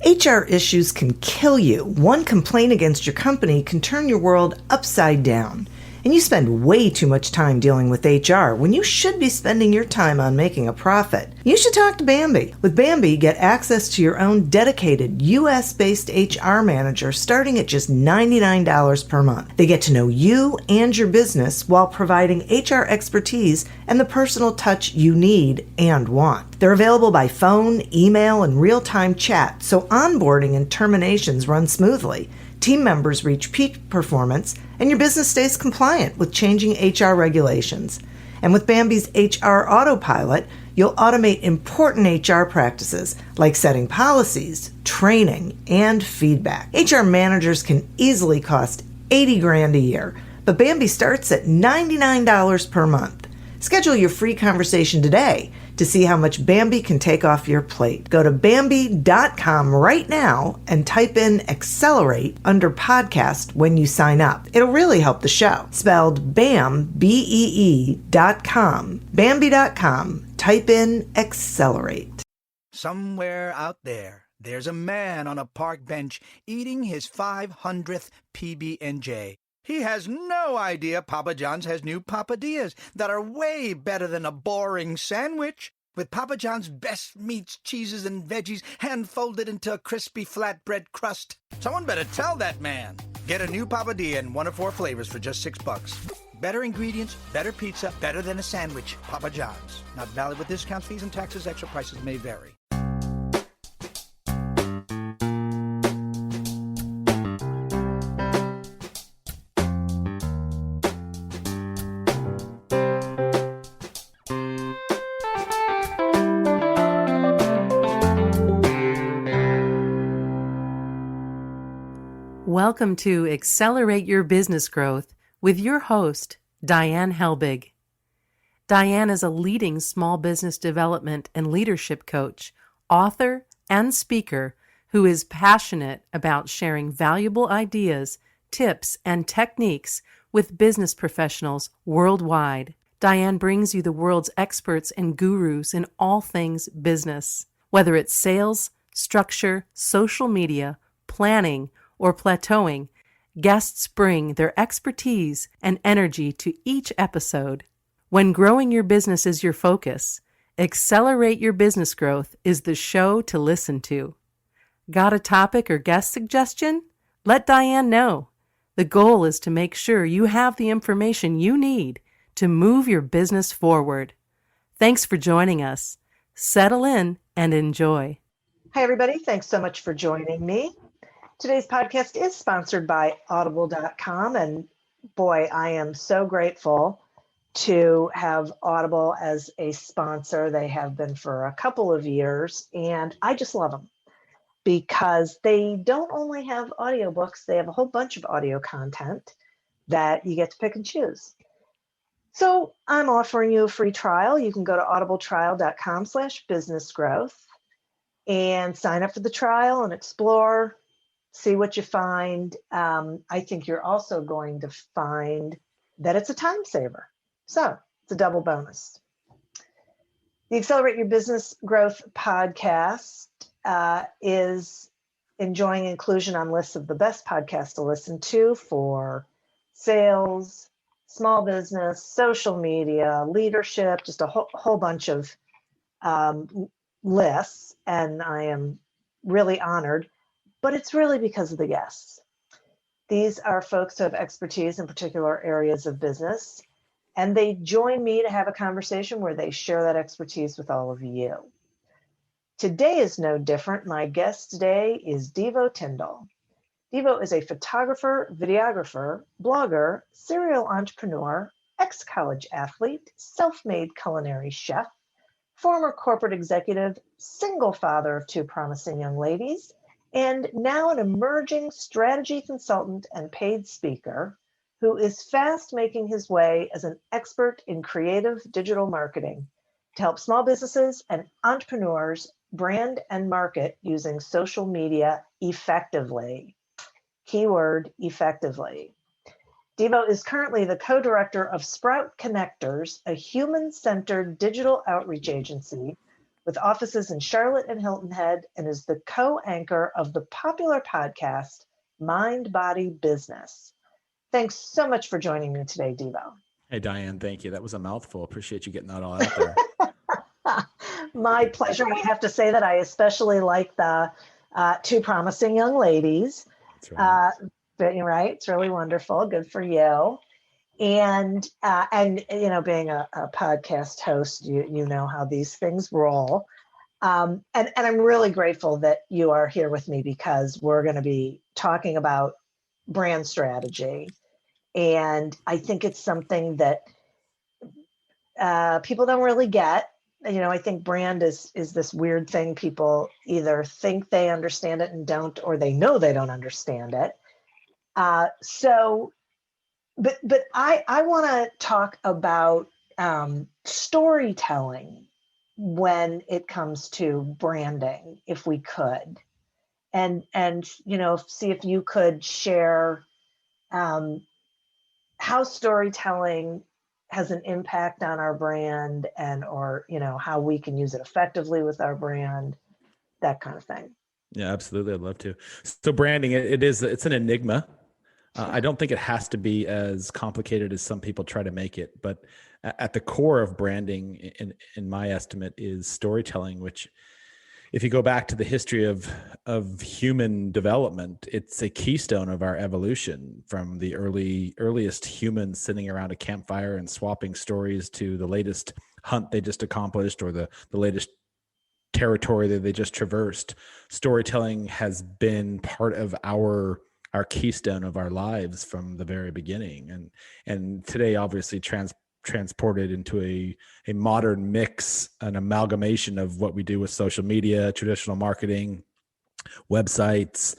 HR issues can kill you. One complaint against your company can turn your world upside down. And you spend way too much time dealing with HR when you should be spending your time on making a profit. You should talk to Bambi. With Bambi, get access to your own dedicated US-based HR manager starting at just $99 per month. They get to know you and your business while providing HR expertise and the personal touch you need and want. They're available by phone, email, and real-time chat, so onboarding and terminations run smoothly. Team members reach peak performance, and your business stays compliant with changing HR regulations. And with Bambi's HR Autopilot, you'll automate important HR practices like setting policies, training, and feedback. HR managers can easily cost $80,000 a year, but Bambi starts at $99 per month. Schedule your free conversation today to see how much Bambi can take off your plate. Go to Bambi.com right now and type in Accelerate under podcast when you sign up. It'll really help the show. Spelled BAM, BEE.com. Bambi.com. Type in Accelerate. Somewhere out there, there's a man on a park bench eating his 500th PB&J. He has no idea Papa John's has new Papadillas that are way better than a boring sandwich. With Papa John's best meats, cheeses, and veggies hand-folded into a crispy flatbread crust. Someone better tell that man. Get a new Papadilla in one of 4 flavors for just $6. Better ingredients, better pizza, better than a sandwich. Papa John's. Not valid with discounts, fees, and taxes. Extra prices may vary. Welcome to Accelerate Your Business Growth with your host, Diane Helbig. Diane is a leading small business development and leadership coach, author, and speaker who is passionate about sharing valuable ideas, tips, and techniques with business professionals worldwide. Diane brings you the world's experts and gurus in all things business. Whether it's sales, structure, social media, planning, or plateauing, guests bring their expertise and energy to each episode. When growing your business is your focus, Accelerate Your Business Growth is the show to listen to. Got a topic or guest suggestion? Let Diane know. The goal is to make sure you have the information you need to move your business forward. Thanks for joining us. Settle in and enjoy. Hi, everybody. Thanks so much for joining me. Today's podcast is sponsored by Audible.com, and boy, I am so grateful to have Audible as a sponsor. They have been for a couple of years, and I just love them because they don't only have audiobooks, they have a whole bunch of audio content that you get to pick and choose. So I'm offering you a free trial. You can go to audibletrial.com/businessgrowth and sign up for the trial and explore. See what you find. I think you're also going to find that it's a time saver. So it's a double bonus. The Accelerate Your Business Growth podcast is enjoying inclusion on lists of the best podcasts to listen to for sales, small business, social media, leadership, just a whole bunch of lists. And I am really honored. But it's really because of the guests. These are folks who have expertise in particular areas of business, and they join me to have a conversation where they share that expertise with all of you. Today is no different. My guest today is Deevo Tindall. Deevo is a photographer, videographer, blogger, serial entrepreneur, ex-college athlete, self-made culinary chef, former corporate executive, single father of 2 promising young ladies, and now an emerging strategy consultant and paid speaker who is fast making his way as an expert in creative digital marketing to help small businesses and entrepreneurs brand and market using social media effectively. Keyword effectively. Deevo is currently the co-director of Sprout Connectors, a human-centered digital outreach agency with offices in Charlotte and Hilton Head, and is the co-anchor of the popular podcast, Mind Body Business. Thanks so much for joining me today, Deevo. Hey, Diane, thank you. That was a mouthful. Appreciate you getting that all out there. My pleasure. I have to say that I especially like the two promising young ladies. That's right. But you're right. It's really wonderful. Good for you. And you know, being a podcast host, you know how these things roll. And I'm really grateful that you are here with me, because we're going to be talking about brand strategy. And I think it's something that people don't really get. You know, I think brand is this weird thing. People either think they understand it and don't, or they know they don't understand it. But I want to talk about storytelling when it comes to branding, if we could, and you know, see if you could share how storytelling has an impact on our brand, and or you know, how we can use it effectively with our brand, that kind of thing. Yeah, absolutely. I'd love to. So branding, it's an enigma. I don't think it has to be as complicated as some people try to make it, but at the core of branding, in my estimate, is storytelling, which, if you go back to the history of human development, it's a keystone of our evolution, from the earliest humans sitting around a campfire and swapping stories, to the latest hunt they just accomplished, or the latest territory that they just traversed. Storytelling has been part of our keystone of our lives from the very beginning, and today obviously transported into a modern mix, an amalgamation of what we do with social media, traditional marketing, websites,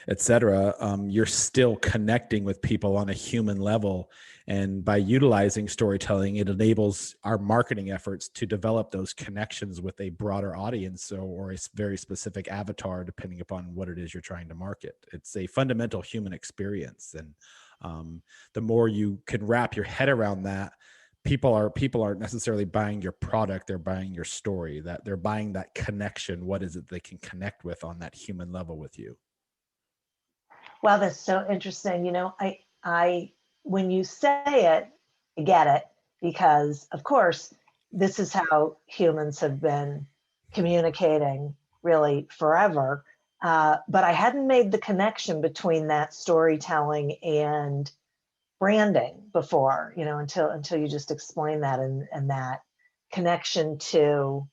etc. You're still connecting with people on a human level, and by utilizing storytelling, it enables our marketing efforts to develop those connections with a broader audience, or a very specific avatar, depending upon what it is you're trying to market. It's a fundamental human experience, and the more you can wrap your head around that, people aren't necessarily buying your product, they're buying your story, that they're buying that connection. What is it they can connect with on that human level with you? Wow, that's so interesting. You know, I when you say it, I get it, because of course, this is how humans have been communicating really forever. But I hadn't made the connection between that storytelling and branding before, you know, until you just explained that, and that connection to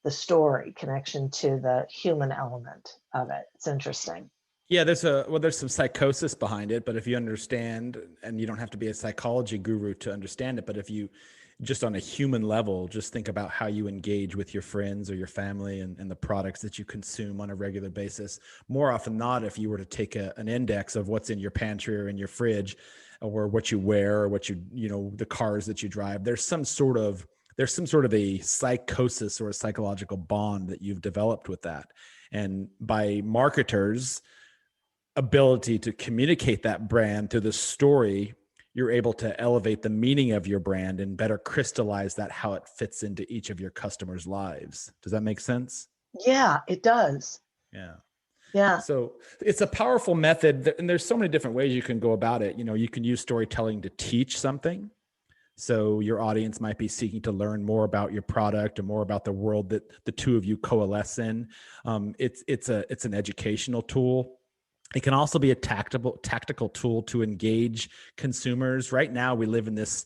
the story, connection to the human element of it. It's interesting. Yeah, there's some psychosis behind it, but if you understand, and you don't have to be a psychology guru to understand it, but if you just on a human level, just think about how you engage with your friends or your family, and the products that you consume on a regular basis. More often than not, if you were to take an index of what's in your pantry or in your fridge, or what you wear, or what you know, the cars that you drive, there's some sort of a psychosis or a psychological bond that you've developed with that. And by marketers' ability to communicate that brand through the story, you're able to elevate the meaning of your brand and better crystallize that, how it fits into each of your customers' lives. Does that make sense? Yeah, it does. Yeah. Yeah. So it's a powerful method, and there's so many different ways you can go about it. You know, you can use storytelling to teach something. So your audience might be seeking to learn more about your product, or more about the world that the two of you coalesce in. It's an educational tool. It can also be a tactical tool to engage consumers. Right now, we live in this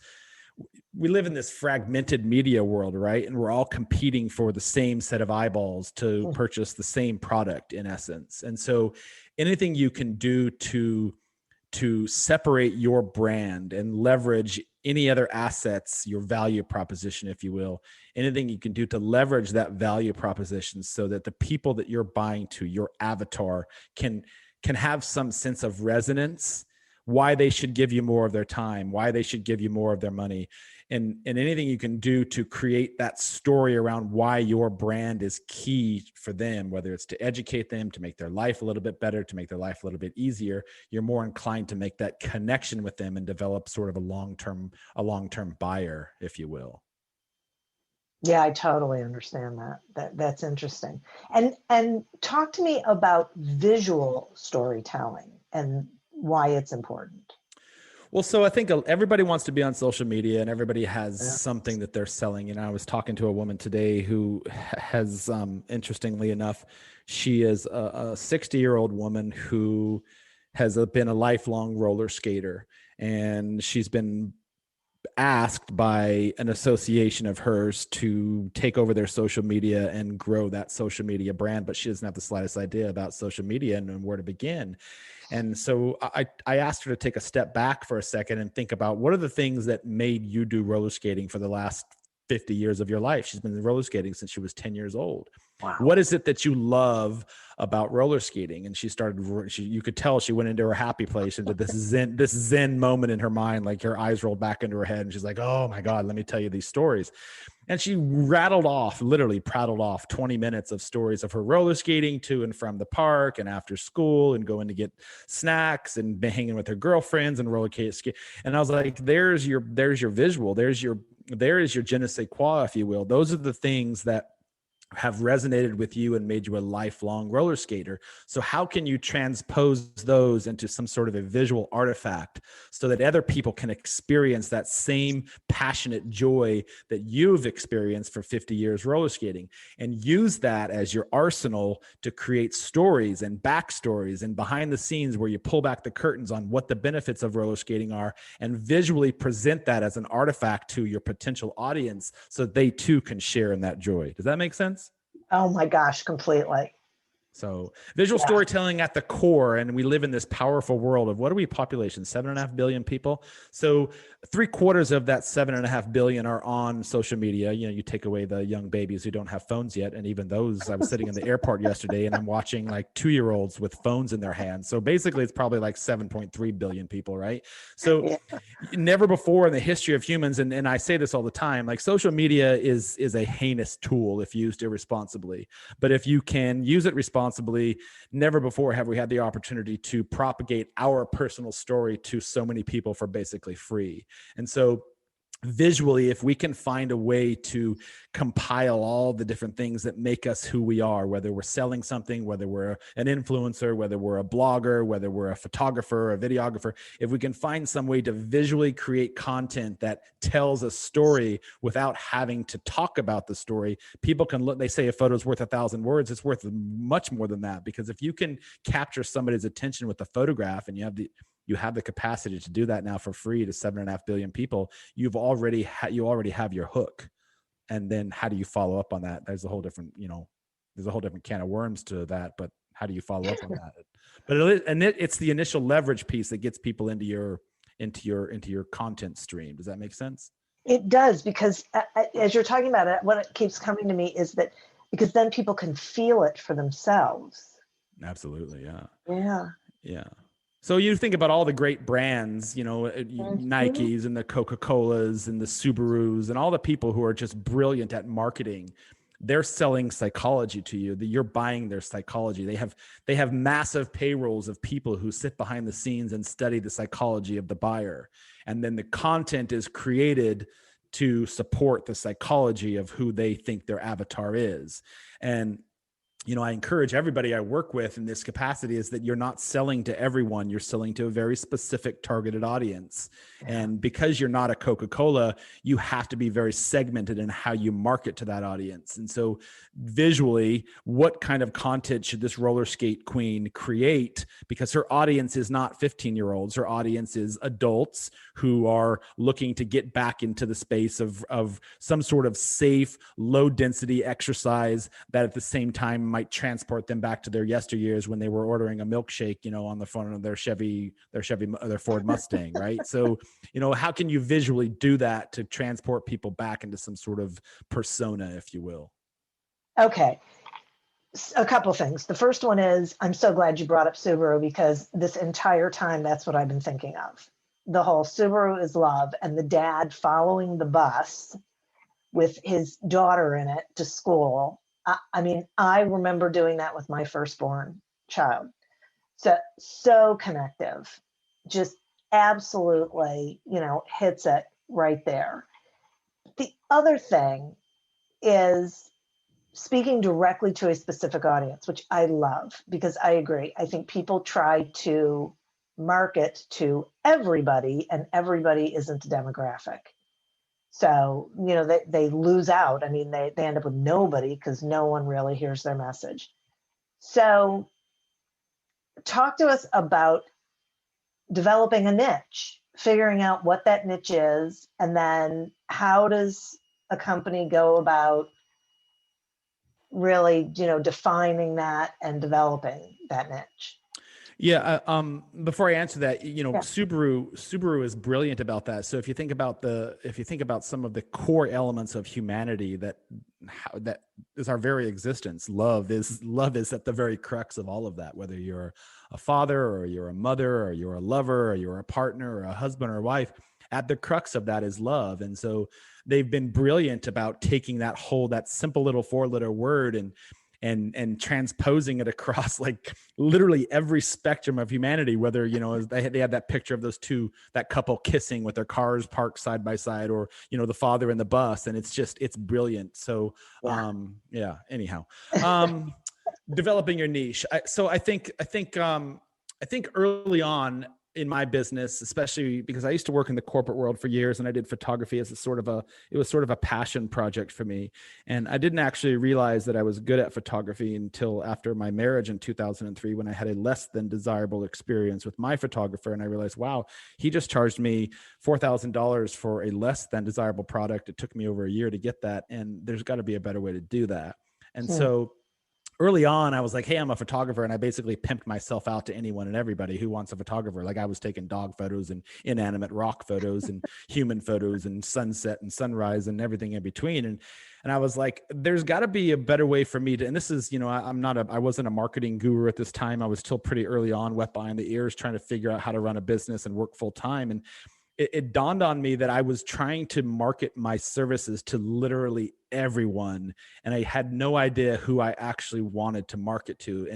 fragmented media world, right? And we're all competing for the same set of eyeballs to purchase the same product, in essence. And so anything you can do to separate your brand and leverage any other assets, your value proposition, if you will, anything you can do to leverage that value proposition, so that the people that you're buying to, your avatar, can have some sense of resonance, why they should give you more of their time, why they should give you more of their money, and anything you can do to create that story around why your brand is key for them, whether it's to educate them, to make their life a little bit better, to make their life a little bit easier, you're more inclined to make that connection with them and develop sort of a long-term buyer, if you will. Yeah, I totally understand that. That's interesting. And talk to me about visual storytelling and why it's important. Well, so I think everybody wants to be on social media and everybody has Yeah. something that they're selling. I was talking to a woman today who has, interestingly enough, she is a 60-year-old woman who has been a lifelong roller skater. And she's been asked by an association of hers to take over their social media and grow that social media brand, but she doesn't have the slightest idea about social media and where to begin. And so I asked her to take a step back for a second and think about what are the things that made you do roller skating for the last 50 years of your life. She's been roller skating since she was 10 years old. Wow. What is it that you love about roller skating? And she started, you could tell she went into her happy place, into this zen moment in her mind, like her eyes rolled back into her head. And she's like, oh my God, let me tell you these stories. And she literally prattled off 20 minutes of stories of her roller skating to and from the park and after school and going to get snacks and hanging with her girlfriends and roller skate. And I was like, there's your visual. There is your je ne sais quoi, if you will. Those are the things that have resonated with you and made you a lifelong roller skater. So how can you transpose those into some sort of a visual artifact so that other people can experience that same passionate joy that you've experienced for 50 years roller skating, and use that as your arsenal to create stories and backstories and behind the scenes where you pull back the curtains on what the benefits of roller skating are and visually present that as an artifact to your potential audience so they too can share in that joy. Does that make sense? Oh my gosh, completely. So visual Yeah. storytelling at the core, and we live in this powerful world of what are we population? 7.5 billion people. So 3/4 of that 7.5 billion are on social media. You take away the young babies who don't have phones yet. And even those, I was sitting in the airport yesterday and I'm watching like 2-year-olds with phones in their hands. So basically it's probably like 7.3 billion people, right? So Yeah. never before in the history of humans, and I say this all the time, like social media is a heinous tool if used irresponsibly. But if you can use it responsibly, never before have we had the opportunity to propagate our personal story to so many people for basically free. And so visually, if we can find a way to compile all the different things that make us who we are, whether we're selling something, whether we're an influencer, whether we're a blogger, whether we're a photographer or a videographer, if we can find some way to visually create content that tells a story without having to talk about the story, people can look, they say a photo's worth 1,000 words. It's worth much more than that, because if you can capture somebody's attention with a photograph, and you have the capacity to do that now for free to 7.5 billion people, you already have your hook. And then how do you follow up on that? There's a whole different can of worms to that, but how do you follow up on that? But it's the initial leverage piece that gets people into your content stream. Does that make sense? It does, because as you're talking about it, what it keeps coming to me is that because then people can feel it for themselves. Absolutely. Yeah. Yeah. Yeah. So you think about all the great brands, Mhm. Nikes and the Coca-Colas and the Subarus and all the people who are just brilliant at marketing. They're selling psychology to you. That you're buying their psychology. They have massive payrolls of people who sit behind the scenes and study the psychology of the buyer. And then the content is created to support the psychology of who they think their avatar is. And I encourage everybody I work with in this capacity is that you're not selling to everyone. You're selling to a very specific targeted audience. Yeah. And because you're not a Coca-Cola, you have to be very segmented in how you market to that audience. And so visually, what kind of content should this roller skate queen create? Because her audience is not 15-year-olds. Her audience is adults who are looking to get back into the space of some sort of safe, low density exercise that at the same time might transport them back to their yesteryears when they were ordering a milkshake, on the front of their Ford Mustang, right? So, how can you visually do that to transport people back into some sort of persona, if you will? Okay. A couple things. The first one is, I'm so glad you brought up Subaru, because this entire time, that's what I've been thinking of. The whole Subaru is love, and the dad following the bus with his daughter in it to school. I mean, I remember doing that with my firstborn child. So connective, just absolutely, hits it right there. The other thing is speaking directly to a specific audience, which I love because I agree. I think people try to market to everybody, and everybody isn't a demographic. So, they lose out. I mean, they end up with nobody because no one really hears their message. So, talk to us about developing a niche, figuring out what that niche is, and then how does a company go about really, defining that and developing that niche? Yeah. Before I answer that, Yeah. Subaru is brilliant about that. So if you think about some of the core elements of humanity that is our very existence, love is at the very crux of all of that. Whether you're a father or you're a mother or you're a lover or you're a partner or a husband or a wife, at the crux of that is love. And so they've been brilliant about taking that simple little 4-letter word and transposing it across like literally every spectrum of humanity, whether, they had that picture of that couple kissing with their cars parked side by side, or, the father in the bus. And it's brilliant. So, anyhow, developing your niche. I think early on in my business, especially because I used to work in the corporate world for years, and I did photography as it was sort of a passion project for me. And I didn't actually realize that I was good at photography until after my marriage in 2003, when I had a less than desirable experience with my photographer. And I realized, wow, he just charged me $4,000 for a less than desirable product. It took me over a year to get that. And there's got to be a better way to do that. And so early on, I was like, hey, I'm a photographer. And I basically pimped myself out to anyone and everybody who wants a photographer. Like, I was taking dog photos and inanimate rock photos and human photos and sunset and sunrise and everything in between. And I was like, there's got to be a better way for me to, and this is, I wasn't a marketing guru at this time. I was still pretty early on, wet behind the ears, trying to figure out how to run a business and work full time. And it dawned on me that I was trying to market my services to literally everyone, and I had no idea who I actually wanted to market to.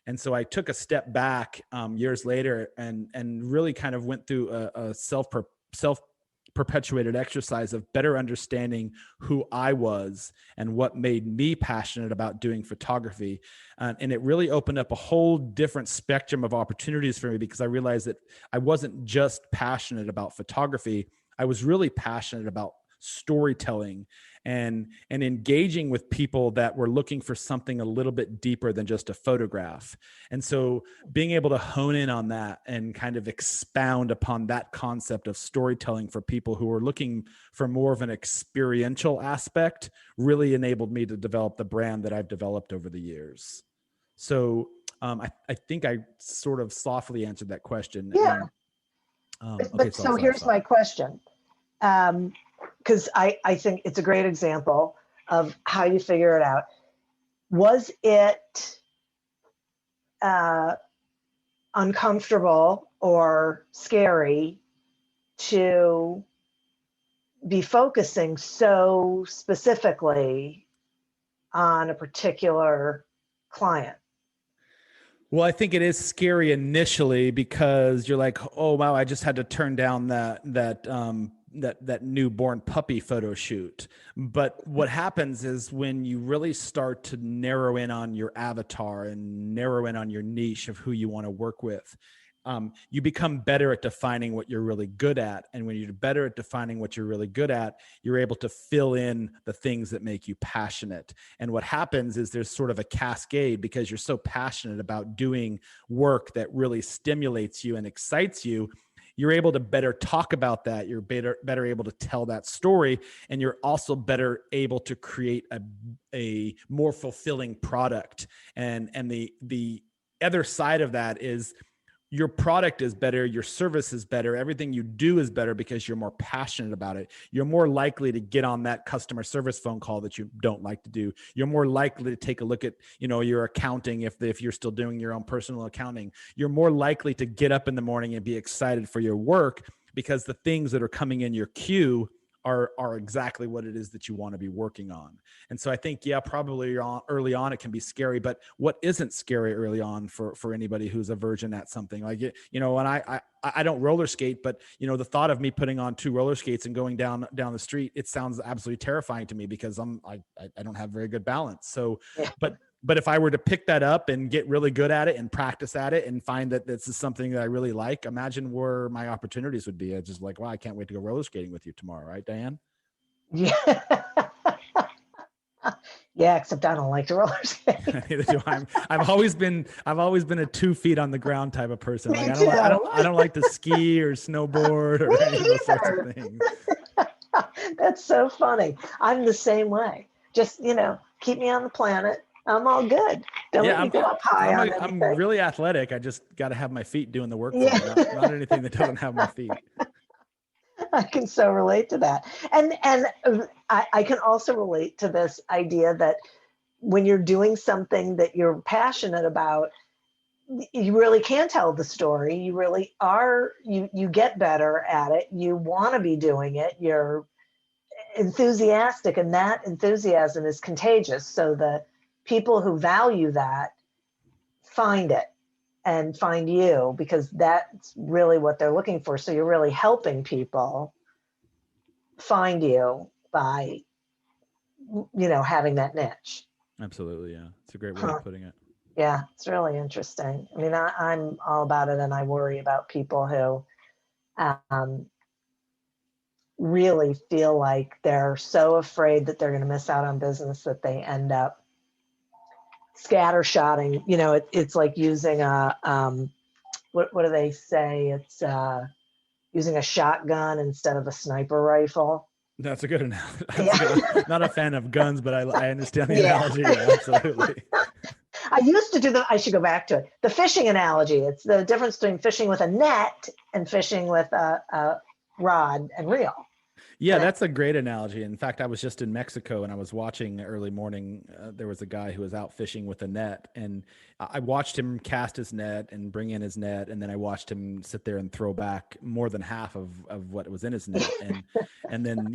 And so I took a step back years later and really kind of went through a self-perpetuated exercise of better understanding who I was and what made me passionate about doing photography. And it really opened up a whole different spectrum of opportunities for me, because I realized that I wasn't just passionate about photography. I was really passionate about storytelling and engaging with people that were looking for something a little bit deeper than just a photograph. And so being able to hone in on that and kind of expound upon that concept of storytelling for people who are looking for more of an experiential aspect really enabled me to develop the brand that I've developed over the years. So I think I sort of softly answered that question. Yeah. So here's my question. Because I think it's a great example of how you figure it out. Was it uncomfortable or scary to be focusing so specifically on a particular client? Well, I think it is scary initially, because you're like, oh, wow, I just had to turn down that newborn puppy photo shoot. But what happens is when you really start to narrow in on your avatar and narrow in on your niche of who you want to work with, you become better at defining what you're really good at. And when you're better at defining what you're really good at, you're able to fill in the things that make you passionate. And what happens is there's sort of a cascade, because you're so passionate about doing work that really stimulates you and excites you. You're able to better talk about that. You're better able to tell that story. And you're also better able to create a more fulfilling product. And the other side of that is your product is better, your service is better, everything you do is better because you're more passionate about it. You're more likely to get on that customer service phone call that you don't like to do. You're more likely to take a look at, your accounting if you're still doing your own personal accounting. You're more likely to get up in the morning and be excited for your work, because the things that are coming in your queue are exactly what it is that you want to be working on. And so I think, yeah, probably early on it can be scary, but what isn't scary early on for anybody who's a virgin at something like it, you know, and I don't roller skate, but you know, the thought of me putting on 2 roller skates and going down the street, it sounds absolutely terrifying to me because I don't have very good balance. So, Yeah. but if I were to pick that up and get really good at it and practice at it and find that this is something that I really like, imagine where my opportunities would be. It's just like, wow, I can't wait to go roller skating with you tomorrow. Right, Diane? Yeah. Yeah, except I don't like to roller skate. Neither do I. I've always been a 2 feet on the ground type of person. Me Like too. I don't like to ski or snowboard or Me any of those sorts either. of things. That's so funny. I'm the same way. Just, keep me on the planet. I'm all good. Don't let me go up high on I'm anything. really athletic. I just got to have my feet doing the work for me, Yeah. not anything that doesn't have my feet. I can so relate to that. And I can also relate to this idea that when you're doing something that you're passionate about, you really can tell the story. You really are, you get better at it. You want to be doing it. You're enthusiastic, and that enthusiasm is contagious. So the people who value that find it and find you, because that's really what they're looking for. So you're really helping people find you by, having that niche. Absolutely. Yeah. It's a great way Huh. of putting it. Yeah, it's really interesting. I mean, I'm all about it, and I worry about people who really feel like they're so afraid that they're going to miss out on business that they end up scattershotting. It's like using what do they say? It's using a shotgun instead of a sniper rifle. That's a good analogy. Yeah. Not a fan of guns, but I understand the Yeah. analogy. Yeah, absolutely. I used to I should go back to it. The fishing analogy. It's the difference between fishing with a net and fishing with a rod and reel. Yeah, that's a great analogy. In fact, I was just in Mexico and I was watching early morning. There was a guy who was out fishing with a net, and I watched him cast his net and bring in his net, and then I watched him sit there and throw back more than half of what was in his net. And then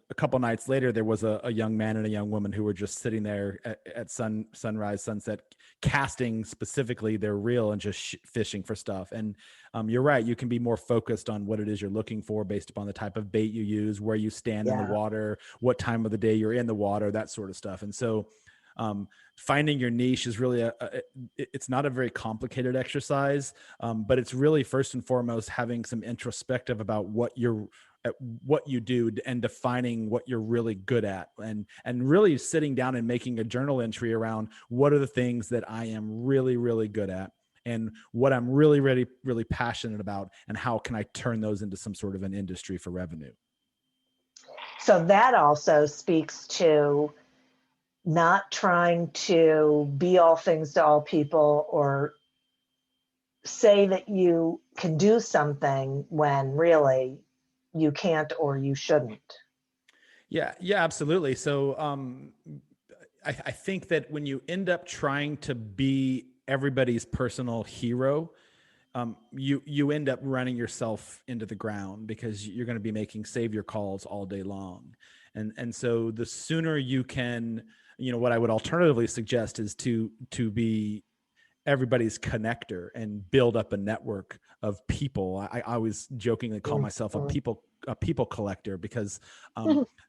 a couple nights later, there was a young man and a young woman who were just sitting there at sunrise, sunset, casting specifically their reel and just fishing for stuff. And you're right. You can be more focused on what it is you're looking for based upon the type of bait you use, where you stand in the water, what time of the day you're in the water, that sort of stuff. And so finding your niche is really it's not a very complicated exercise, but it's really first and foremost having some introspective about what you do and defining what you're really good at, and really sitting down and making a journal entry around what are the things that I am really, really good at, and what I'm really, really, really passionate about, and how can I turn those into some sort of an industry for revenue. So that also speaks to not trying to be all things to all people, or say that you can do something when really you can't or you shouldn't. Yeah, absolutely. So I think that when you end up trying to be everybody's personal hero, you end up running yourself into the ground, because you're going to be making savior calls all day long. And so the sooner you can, what I would alternatively suggest is to be everybody's connector and build up a network of people. I always jokingly call myself a people collector, because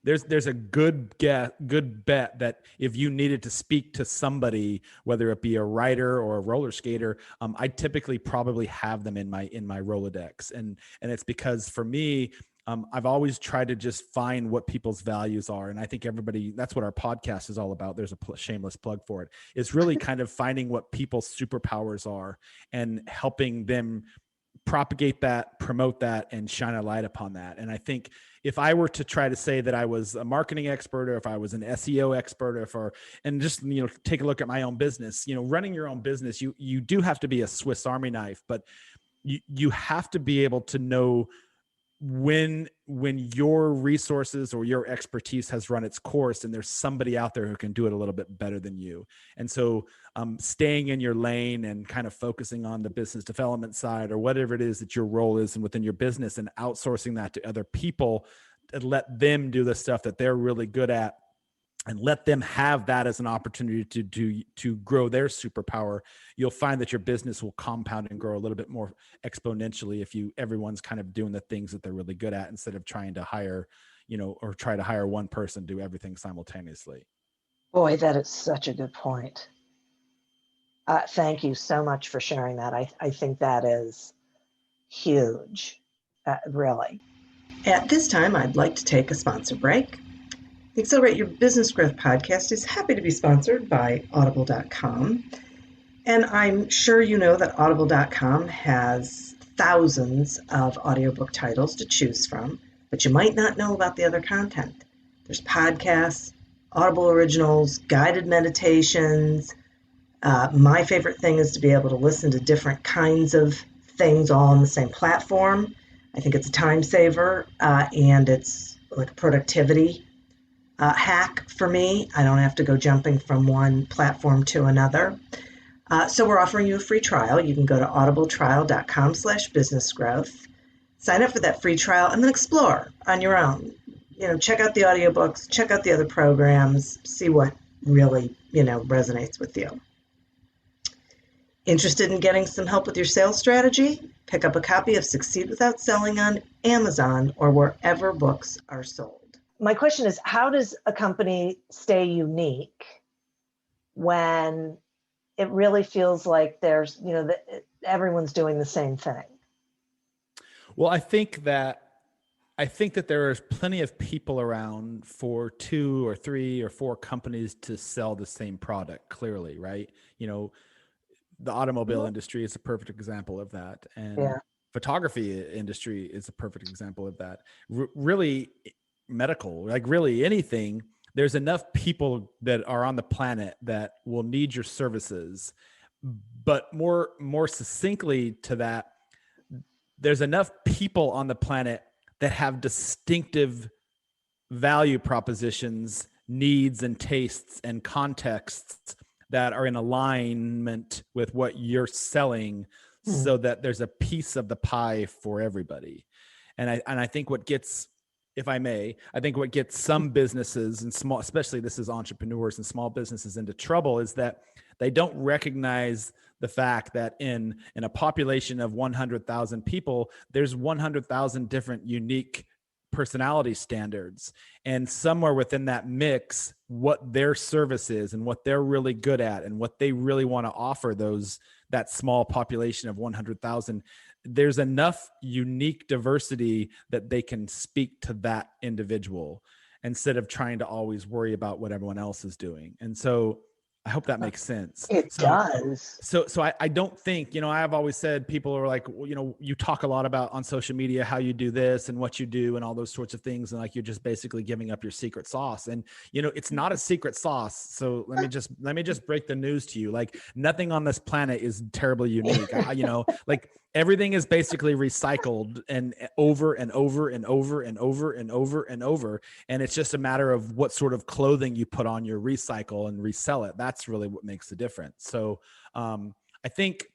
there's a good bet that if you needed to speak to somebody, whether it be a writer or a roller skater, I typically probably have them in my Rolodex. And it's because for me, I've always tried to just find what people's values are. And I think that's what our podcast is all about. There's a shameless plug for it. It's really kind of finding what people's superpowers are and helping them propagate that, promote that, and shine a light upon that. And I think if I were to try to say that I was a marketing expert, or if I was an SEO expert, and just, take a look at my own business, running your own business, you do have to be a Swiss Army knife, but you have to be able to know when your resources or your expertise has run its course, and there's somebody out there who can do it a little bit better than you. And so staying in your lane and kind of focusing on the business development side, or whatever it is that your role is within your business, and outsourcing that to other people let them do the stuff that they're really good at, and let them have that as an opportunity to grow their superpower, you'll find that your business will compound and grow a little bit more exponentially if everyone's kind of doing the things that they're really good at, instead of trying to hire, or try to hire one person to do everything simultaneously. Boy, that is such a good point. Thank you so much for sharing that. I think that is huge, really. At this time, I'd like to take a sponsor break. The Accelerate Your Business Growth podcast is happy to be sponsored by Audible.com. And I'm sure you know that Audible.com has thousands of audiobook titles to choose from, but you might not know about the other content. There's podcasts, Audible originals, guided meditations. My favorite thing is to be able to listen to different kinds of things all on the same platform. I think it's a time saver, and it's like a productivity hack for me. I don't have to go jumping from one platform to another. So we're offering you a free trial. You can go to audibletrial.com/businessgrowth, sign up for that free trial, and then explore on your own. Check out the audiobooks, check out the other programs, see what really, resonates with you. Interested in getting some help with your sales strategy? Pick up a copy of Succeed Without Selling on Amazon or wherever books are sold. My question is, how does a company stay unique when it really feels like there's, everyone's doing the same thing? Well, I think that there is plenty of people around for 2 or 3 or 4 companies to sell the same product, clearly, right? The automobile industry is a perfect example of that. And photography industry is a perfect example of that. Really, medical, like really anything, there's enough people that are on the planet that will need your services. But more succinctly to that, there's enough people on the planet that have distinctive value propositions, needs and tastes and contexts that are in alignment with what you're selling, so that there's a piece of the pie for everybody. And I think what gets, if I may, I think what gets some businesses and small, especially this is entrepreneurs and small businesses, into trouble is that they don't recognize the fact that in a population of 100,000 people, there's 100,000 different unique personality standards. And somewhere within that mix, what their service is and what they're really good at and what they really want to offer that small population of 100,000, there's enough unique diversity that they can speak to that individual instead of trying to always worry about what everyone else is doing. And so I hope that makes sense. It does. So I don't think, I've always said, people are like, well, you talk a lot about on social media how you do this and what you do and all those sorts of things, and like you're just basically giving up your secret sauce. And it's not a secret sauce. So let me just break the news to you. Like, nothing on this planet is terribly unique. Like everything is basically recycled and over and over and over and over and over and over. And it's just a matter of what sort of clothing you put on your recycle and resell it. That's really what makes the difference. So I think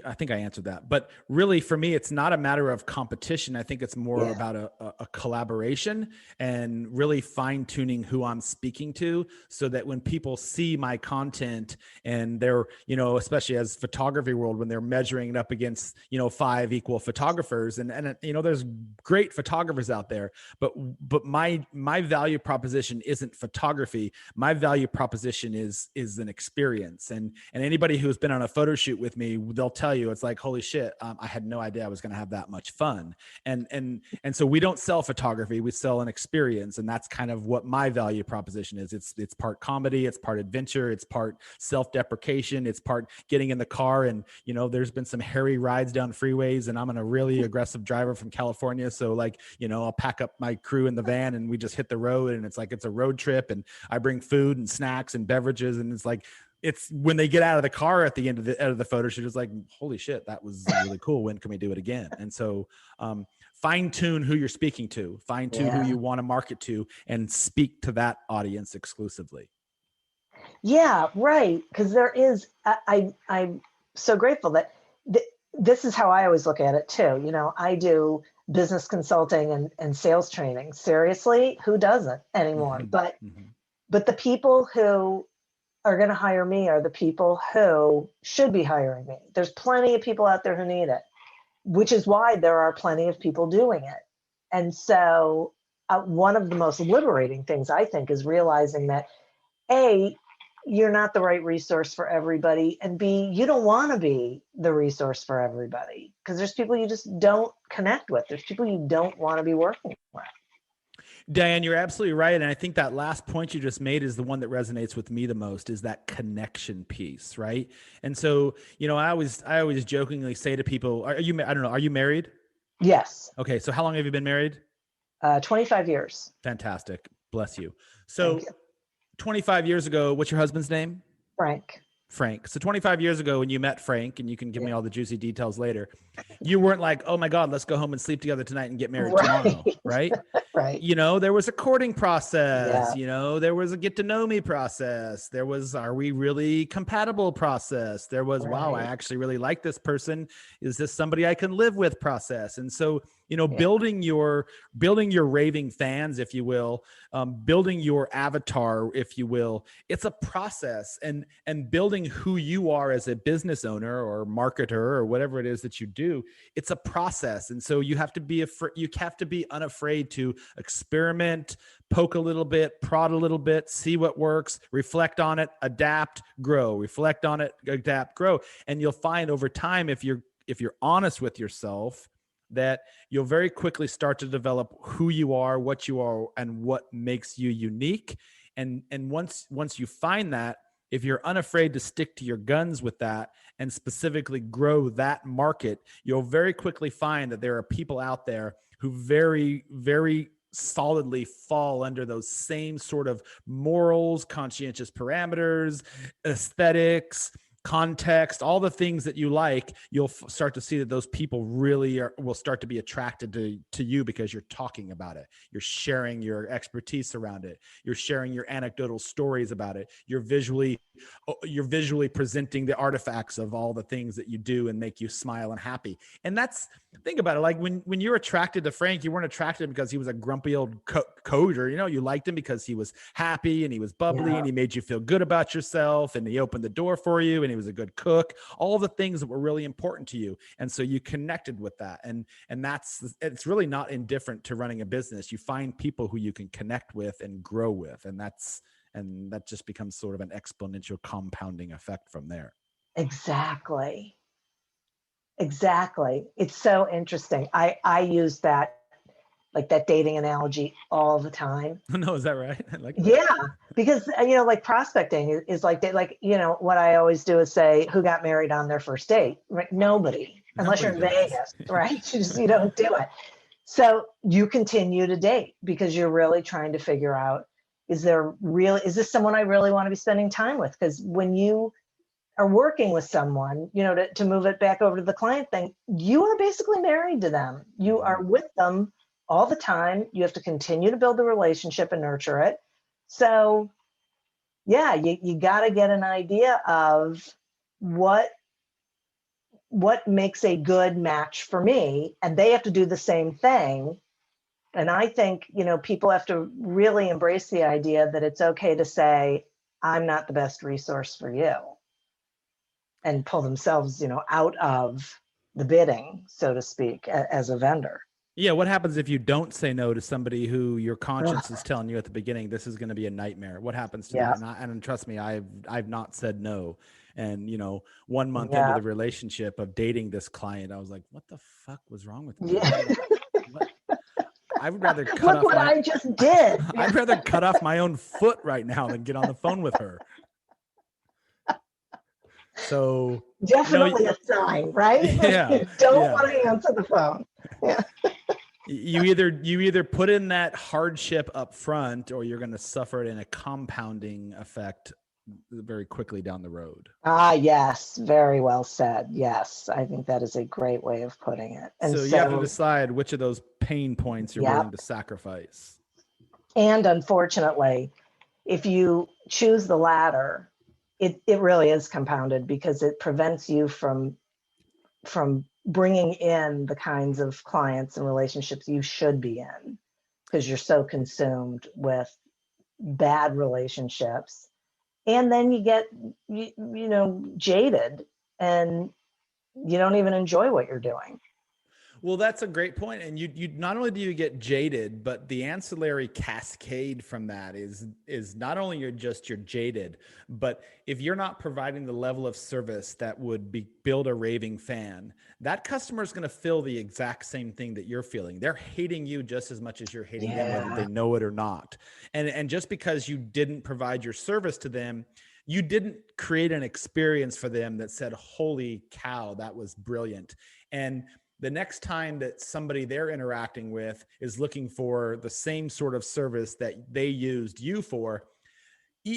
I answered that, but really for me, it's not a matter of competition. I think it's more about a collaboration and really fine tuning who I'm speaking to, so that when people see my content and they're, especially as photography world, when they're measuring it up against, 5 equal photographers and there's great photographers out there, but my value proposition isn't photography. My value proposition is an experience. And anybody who's been on a photo shoot with me, they'll tell you, it's like, holy shit, I had no idea I was going to have that much fun. And so we don't sell photography, we sell an experience. And that's kind of what my value proposition is. It's part comedy, it's part adventure, it's part self-deprecation, it's part getting in the car. And, there's been some hairy rides down freeways, and I'm a really aggressive driver from California. So like, I'll pack up my crew in the van and we just hit the road, and it's like, it's a road trip, and I bring food and snacks and beverages. And it's like, it's when they get out of the car at the end of the photo shoot, it's like, holy shit, that was really cool. When can we do it again? And so fine tune who you're speaking to, fine tune who you want to market to, and speak to that audience exclusively. Yeah, right. Because there is, I'm so grateful that this is how I always look at it too. I do business consulting and sales training. Seriously, who doesn't anymore? But the people who are going to hire me are the people who should be hiring me. There's plenty of people out there who need it, which is why there are plenty of people doing it. And so one of the most liberating things, I think, is realizing that A, you're not the right resource for everybody, and B, you don't want to be the resource for everybody, because there's people you just don't connect with. There's people you don't want to be working with. Diane, you're absolutely right. And I think that last point you just made is the one that resonates with me the most, is that connection piece, right? And so, I always jokingly say to people, I don't know, are you married? Yes. Okay. So how long have you been married? 25 years. Fantastic. Bless you. So 25 years ago, what's your husband's name? Frank. So 25 years ago when you met Frank, and you can give me all the juicy details later, you weren't like, oh my God, let's go home and sleep together tonight and get married tomorrow, right? Right. There was a courting process, there was a get to know me process. There was, are we really compatible process? There was, wow, I actually really like this person. Is this somebody I can live with process? And so, building your raving fans, if you will, building your avatar, if you will, it's a process, and building who you are as a business owner or marketer or whatever it is that you do, it's a process. And so you have to be unafraid to experiment, poke a little bit, prod a little bit, see what works, reflect on it, adapt, grow, reflect on it, adapt, grow. And you'll find over time, if you're honest with yourself, that you'll very quickly start to develop who you are, what you are, and what makes you unique. And once you find that, if you're unafraid to stick to your guns with that and specifically grow that market, you'll very quickly find that there are people out there who very, very solidly fall under those same sort of morals, conscientious parameters, aesthetics, context, all the things that you like. You'll start to see that those people really will start to be attracted to you, because you're talking about it. You're sharing your expertise around it. You're sharing your anecdotal stories about it. You're visually presenting the artifacts of all the things that you do and make you smile and happy. And think about it. Like when you're attracted to Frank, you weren't attracted because he was a grumpy old coder. You liked him because he was happy and he was bubbly and he made you feel good about yourself and he opened the door for you and he was a good cook, all the things that were really important to you. And so you connected with that. And it's really not indifferent to running a business. You find people who you can connect with and grow with. And that just becomes sort of an exponential compounding effect from there. Exactly. It's so interesting. I use that, like that dating analogy, all the time. No, is that right? I like that. Yeah, because like prospecting is like what I always do is say, who got married on their first date? Right? Nobody, unless you're in Vegas, right? You don't do it. So you continue to date because you're really trying to figure out, is this someone I really want to be spending time with? Because when you are working with someone, to move it back over to the client thing, you are basically married to them. You are with them all the time. You have to continue to build the relationship and nurture it. So yeah, you got to get an idea of what makes a good match for me, and they have to do the same thing. And I think, people have to really embrace the idea that it's okay to say, I'm not the best resource for you, and pull themselves, out of the bidding, so to speak, as a vendor. Yeah. What happens if you don't say no to somebody who your conscience is telling you at the beginning, this is going to be a nightmare? What happens to that? And trust me, I've not said no. And, 1 month into the relationship of dating this client, I was like, what the fuck was wrong with me? Yeah. I would rather cut off I just did. I'd rather cut off my own foot right now than get on the phone with her. So definitely a sign, right? Yeah. Don't want to answer the phone. Yeah. You either put in that hardship up front, or you're going to suffer it in a compounding effect very quickly down the road. Yes. Very well said. Yes. I think that is a great way of putting it. And so you have to decide which of those pain points you're willing to sacrifice. And unfortunately, if you choose the latter, it really is compounded, because it prevents you from bringing in the kinds of clients and relationships you should be in, because you're so consumed with bad relationships. And then you get, jaded, and you don't even enjoy what you're doing. Well, that's a great point. And you not only do you get jaded, but the ancillary cascade from that is not only you're jaded, but if you're not providing the level of service that would build a raving fan, that customer is going to feel the exact same thing that you're feeling. They're hating you just as much as you're hating them, whether they know it or not. And just because you didn't provide your service to them, you didn't create an experience for them that said, holy cow, that was brilliant. And the next time that somebody they're interacting with is looking for the same sort of service that they used you for,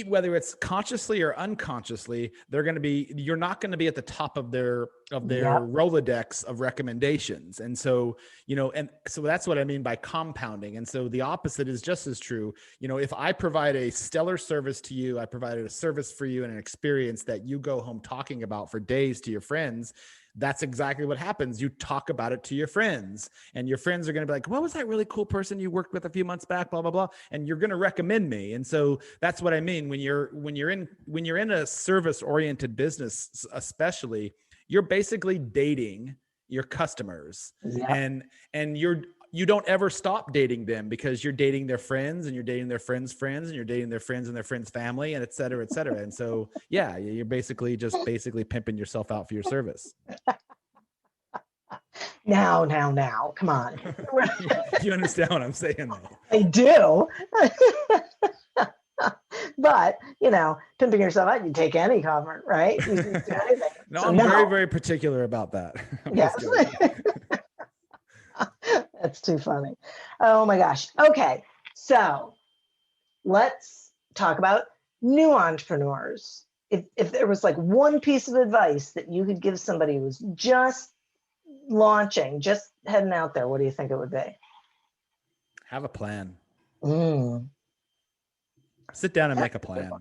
whether it's consciously or unconsciously, you're not going to be at the top of their Rolodex of recommendations. And so, and so that's what I mean by compounding. And so the opposite is just as true. If I provide a stellar service to you, I provided a service for you and an experience that you go home talking about for days to your friends. That's exactly what happens. You talk about it to your friends, and your friends are going to be like, what was that really cool person you worked with a few months back, blah, blah, blah. And you're going to recommend me. And so that's what I mean. When you're in a service oriented business, especially, you're basically dating your customers. And you don't ever stop dating them, because you're dating their friends, and you're dating their friends' friends, and you're dating their friends and their friends' family, and et cetera, et cetera. And so, yeah, you're basically pimping yourself out for your service. Now, come on. You understand what I'm saying, though? I do. But, pimping yourself out, you take any compliment, right? You do anything. No, so I'm very, very particular about that. Yes. That's too funny. Oh my gosh. Okay. So let's talk about new entrepreneurs. If there was like one piece of advice that you could give somebody who's just launching, just heading out there, what do you think it would be? Have a plan. Sit down and make a plan.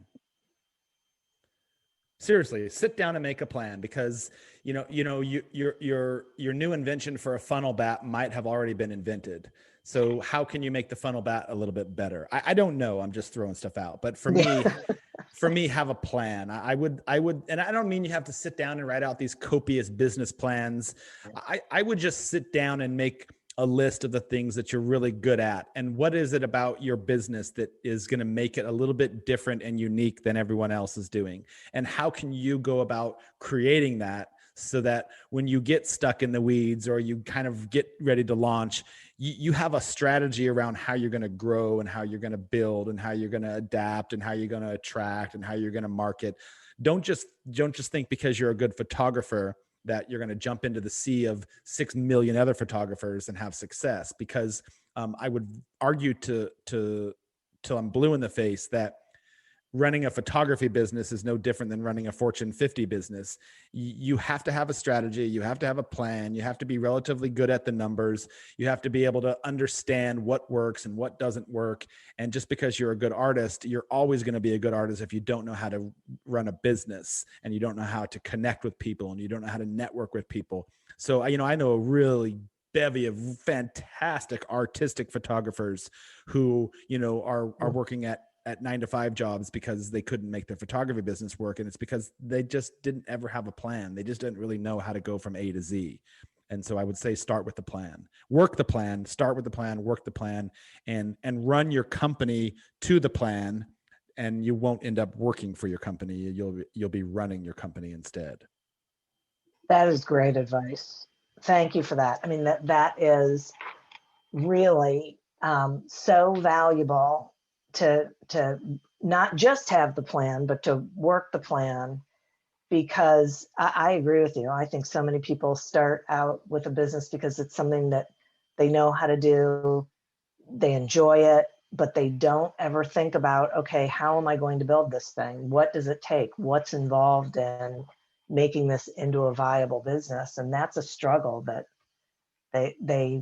Seriously, sit down and make a plan, because your new invention for a funnel bat might have already been invented. So how can you make the funnel bat a little bit better? I don't know. I'm just throwing stuff out. But for me, have a plan. I would, and I don't mean you have to sit down and write out these copious business plans. I would just sit down and make a list of the things that you're really good at, and what is it about your business that is going to make it a little bit different and unique than everyone else is doing, and how can you go about creating that so that when you get stuck in the weeds or you kind of get ready to launch, you have a strategy around how you're going to grow and how you're going to build and how you're going to adapt and how you're going to attract and how you're going to market. Don't just think because you're a good photographer that you're going to jump into the sea of 6 million other photographers and have success, because I would argue till I'm blue in the face that running a photography business is no different than running a Fortune 50 business. You have to have a strategy. You have to have a plan. You have to be relatively good at the numbers. You have to be able to understand what works and what doesn't work. And just because you're a good artist, you're always going to be a good artist if you don't know how to run a business, and you don't know how to connect with people, and you don't know how to network with people. So, I know a really bevy of fantastic artistic photographers who, are working at 9-to-5 jobs because they couldn't make their photography business work. And it's because they just didn't ever have a plan. They just didn't really know how to go from A to Z. And so I would say, start with the plan, work the plan, start with the plan, work the plan, and run your company to the plan. And you won't end up working for your company. You'll be running your company instead. That is great advice. Thank you for that. I mean, that is really so valuable to not just have the plan, but to work the plan, because I agree with you. I think so many people start out with a business because it's something that they know how to do, they enjoy it, but they don't ever think about, okay, how am I going to build this thing? What does it take? What's involved in making this into a viable business? And that's a struggle that they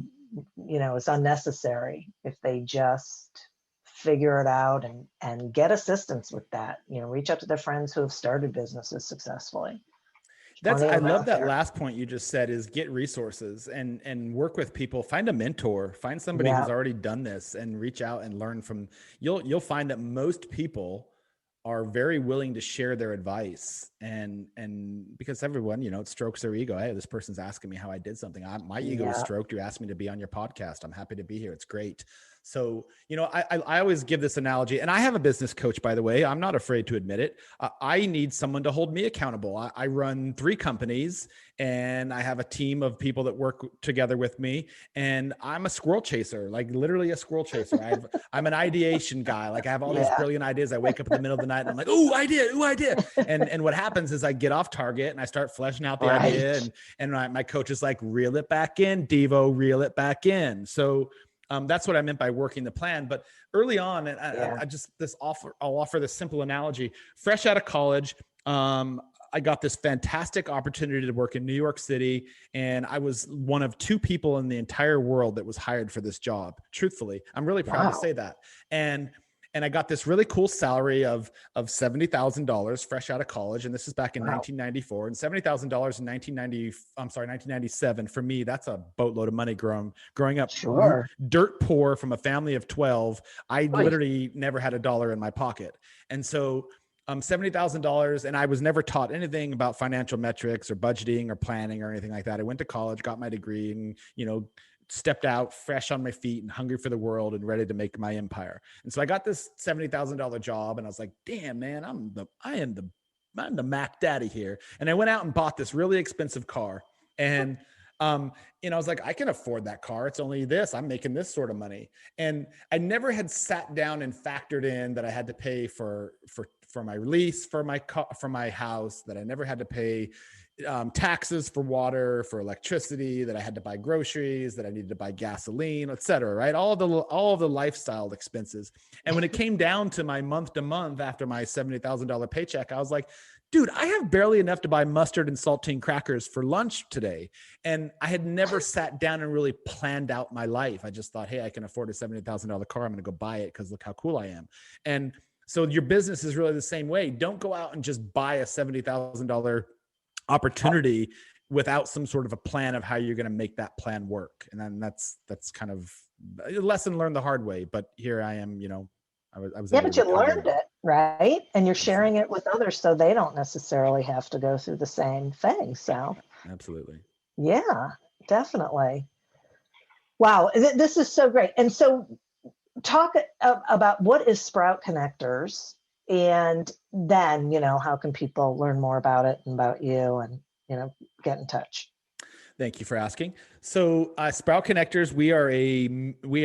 is unnecessary if they just figure it out and get assistance with that. Reach out to their friends who have started businesses successfully. I love that last point you just said, is get resources and work with people, find a mentor, find somebody who's already done this and reach out and learn from. You'll find that most people are very willing to share their advice, and because everyone, it strokes their ego. Hey, this person's asking me how I did something. My ego is stroked. You asked me to be on your podcast. I'm happy to be here. It's great. So, I always give this analogy, and I have a business coach, by the way. I'm not afraid to admit it. I need someone to hold me accountable. I run 3 companies, and I have a team of people that work together with me, and I'm a squirrel chaser, like literally a squirrel chaser. I'm an ideation guy. Like I have all these brilliant ideas. I wake up in the middle of the night and I'm like, ooh, idea. And what happens is I get off target and I start fleshing out the idea, and my coach is like, reel it back in, Deevo, reel it back in. So that's what I meant by working the plan. But early on, and I'll offer this simple analogy. Fresh out of college, I got this fantastic opportunity to work in New York City, and I was one of 2 people in the entire world that was hired for this job. Truthfully, I'm really proud to say that. And I got this really cool salary of $70,000 fresh out of college. And this is back in 1994, and $70,000 in 1997. For me, that's a boatload of money growing up dirt poor from a family of 12. I literally never had a dollar in my pocket. And so $70,000, and I was never taught anything about financial metrics or budgeting or planning or anything like that. I went to college, got my degree, and, stepped out fresh on my feet and hungry for the world and ready to make my empire. And so I got this $70,000 job, and I was like, damn, man, I'm the Mac daddy here. And I went out and bought this really expensive car. And, I was like, I can afford that car. It's only this, I'm making this sort of money. And I never had sat down and factored in that I had to pay for my lease, for my house, that I never had to pay taxes for water, for electricity, that I had to buy groceries, that I needed to buy gasoline, et cetera, right? All of the lifestyle expenses. And when it came down to my month to month after my $70,000 paycheck, I was like, dude, I have barely enough to buy mustard and saltine crackers for lunch today. And I had never sat down and really planned out my life. I just thought, hey, I can afford a $70,000 car. I'm going to go buy it because look how cool I am. And so your business is really the same way. Don't go out and just buy a $70,000 opportunity without some sort of a plan of how you're going to make that plan work. And then that's kind of a lesson learned the hard way. But here I am, I was but you learned it, right? And you're sharing it with others, so they don't necessarily have to go through the same thing. So absolutely. Yeah, definitely. Wow. This is so great. And so talk about what is Sprout Connectors, and then, how can people learn more about it and about you and, get in touch? Thank you for asking. So Sprout Connectors, we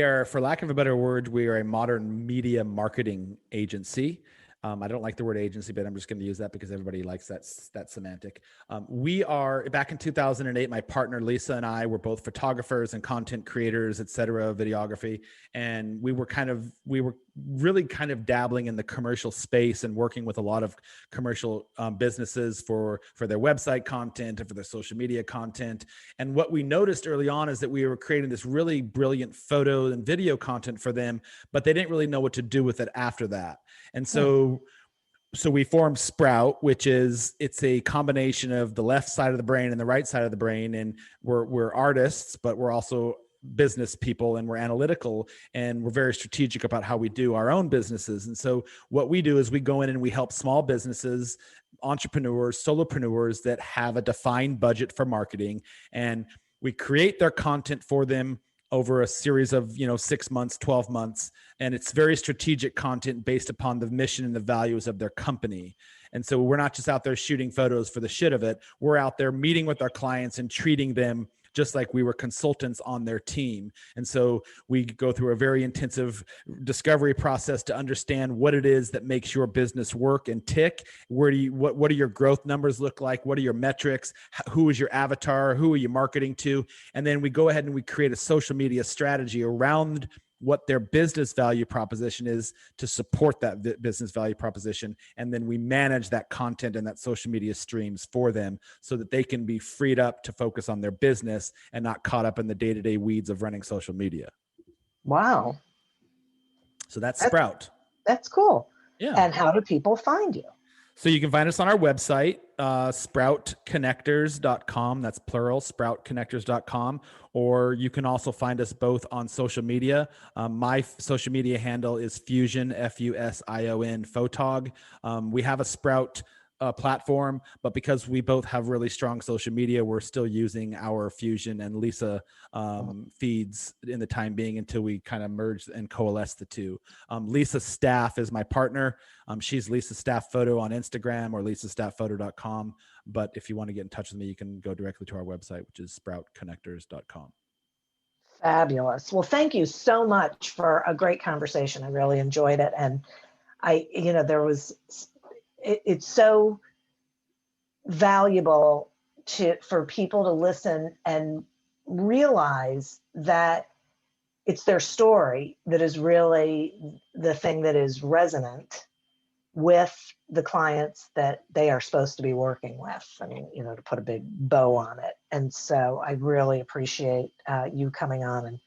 are, for lack of a better word, we are a modern media marketing agency. I don't like the word agency, but I'm just going to use that because everybody likes that semantic. We are, back in 2008, my partner Lisa and I were both photographers and content creators, et cetera, videography. And we were really kind of dabbling in the commercial space and working with a lot of commercial businesses for their website content and for their social media content. And what we noticed early on is that we were creating this really brilliant photo and video content for them, but they didn't really know what to do with it after that. And so we formed Sprout, it's a combination of the left side of the brain and the right side of the brain. And we're artists, but we're also business people, and we're analytical, and we're very strategic about how we do our own businesses. And so what we do is we go in and we help small businesses, entrepreneurs, solopreneurs that have a defined budget for marketing, and we create their content for them over a series of 6 months, 12 months. And it's very strategic content based upon the mission and the values of their company. And so we're not just out there shooting photos for the shit of it. We're out there meeting with our clients and treating them just like we were consultants on their team. And so we go through a very intensive discovery process to understand what it is that makes your business work and tick. What do your growth numbers look like? What are your metrics? Who is your avatar? Who are you marketing to? And then we go ahead and we create a social media strategy around what their business value proposition is to support that business value proposition. And then we manage that content and that social media streams for them so that they can be freed up to focus on their business and not caught up in the day-to-day weeds of running social media. Wow. So that's Sprout. That's cool. Yeah. And how do people find you? So you can find us on our website, sproutconnectors.com. That's plural, sproutconnectors.com. Or you can also find us both on social media. My social media handle is Fusion, Fusion, Photog. We have a Sprout platform, but because we both have really strong social media, we're still using our Fusion and Lisa feeds in the time being until we kind of merge and coalesce the two. Lisa Staff is my partner. She's Lisa Staff Photo on Instagram or lisastaffphoto.com. But if you want to get in touch with me, you can go directly to our website, which is sproutconnectors.com. Fabulous. Well, thank you so much for a great conversation. I really enjoyed it. And it's so valuable for people to listen and realize that it's their story that is really the thing that is resonant with the clients that they are supposed to be working with. I mean, to put a big bow on it. And so I really appreciate you coming on and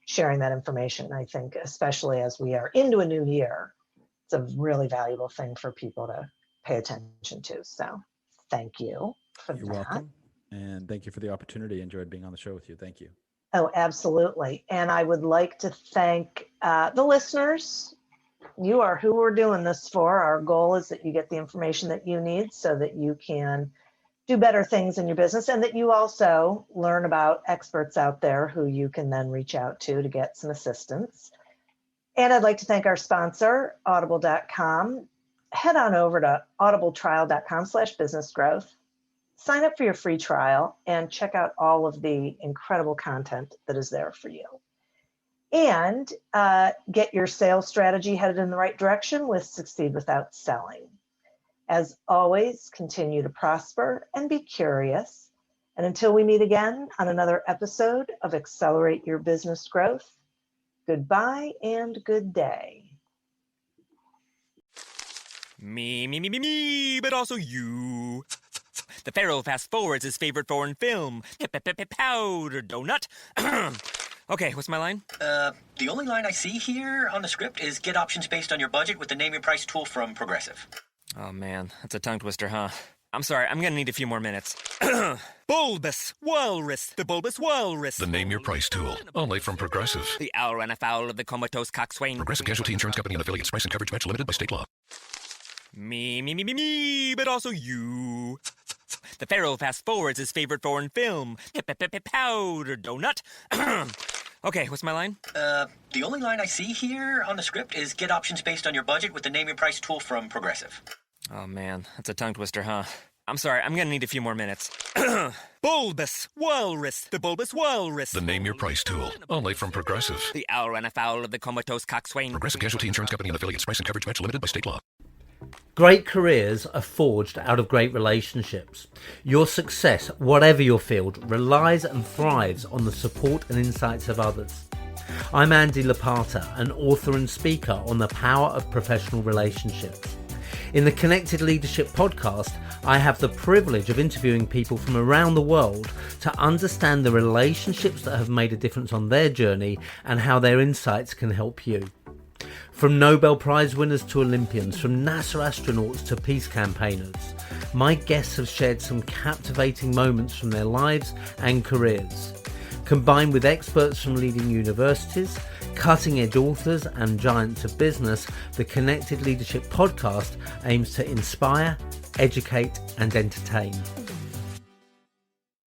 sharing that information. I think, especially as we are into a new year, it's a really valuable thing for people to pay attention to. So thank you for You're welcome. And thank you for the opportunity. Enjoyed being on the show with you. Thank you. Oh, absolutely. And I would like to thank the listeners. You are who we're doing this for. Our goal is that you get the information that you need so that you can do better things in your business, and that you also learn about experts out there who you can then reach out to get some assistance. And I'd like to thank our sponsor, audible.com. Head on over to audibletrial.com/businessgrowth. Sign up for your free trial and check out all of the incredible content that is there for you. And get your sales strategy headed in the right direction with Succeed Without Selling. As always, continue to prosper and be curious. And until we meet again on another episode of Accelerate Your Business Growth, goodbye and good day. Me, but also you. The Pharaoh fast forwards his favorite foreign film, Powder Donut. Okay, what's my line? The only line I see here on the script is get options based on your budget with the Name Your Price tool from Progressive. Oh man, that's a tongue twister, huh? I'm sorry, I'm gonna need a few more minutes. Bulbous Walrus, the Bulbous Walrus. The Name Your Price tool, only from Progressive. The owl ran afoul of the comatose coxswain. Progressive Casualty Insurance Company and affiliates. Price and coverage match limited by state law. Me, but also you. The Pharaoh fast forwards his favorite foreign film, Powder Donut. Okay, what's my line? The only line I see here on the script is get options based on your budget with the Name Your Price tool from Progressive. Oh man, that's a tongue twister, huh? I'm sorry, I'm gonna need a few more minutes. Bulbous Walrus, the Bulbous Walrus. The Name Your Price tool, only from Progressive. The owl ran afoul of the comatose coxswain. Progressive Casualty Insurance Company and affiliates. Price and coverage match limited by state law. Great careers are forged out of great relationships. Your success, whatever your field, relies and thrives on the support and insights of others. I'm Andy Lapata, an author and speaker on the power of professional relationships. In the Connected Leadership podcast, I have the privilege of interviewing people from around the world to understand the relationships that have made a difference on their journey and how their insights can help you. From Nobel Prize winners to Olympians, from NASA astronauts to peace campaigners, my guests have shared some captivating moments from their lives and careers. Combined with experts from leading universities, cutting-edge authors and giants of business, the Connected Leadership podcast aims to inspire, educate and entertain.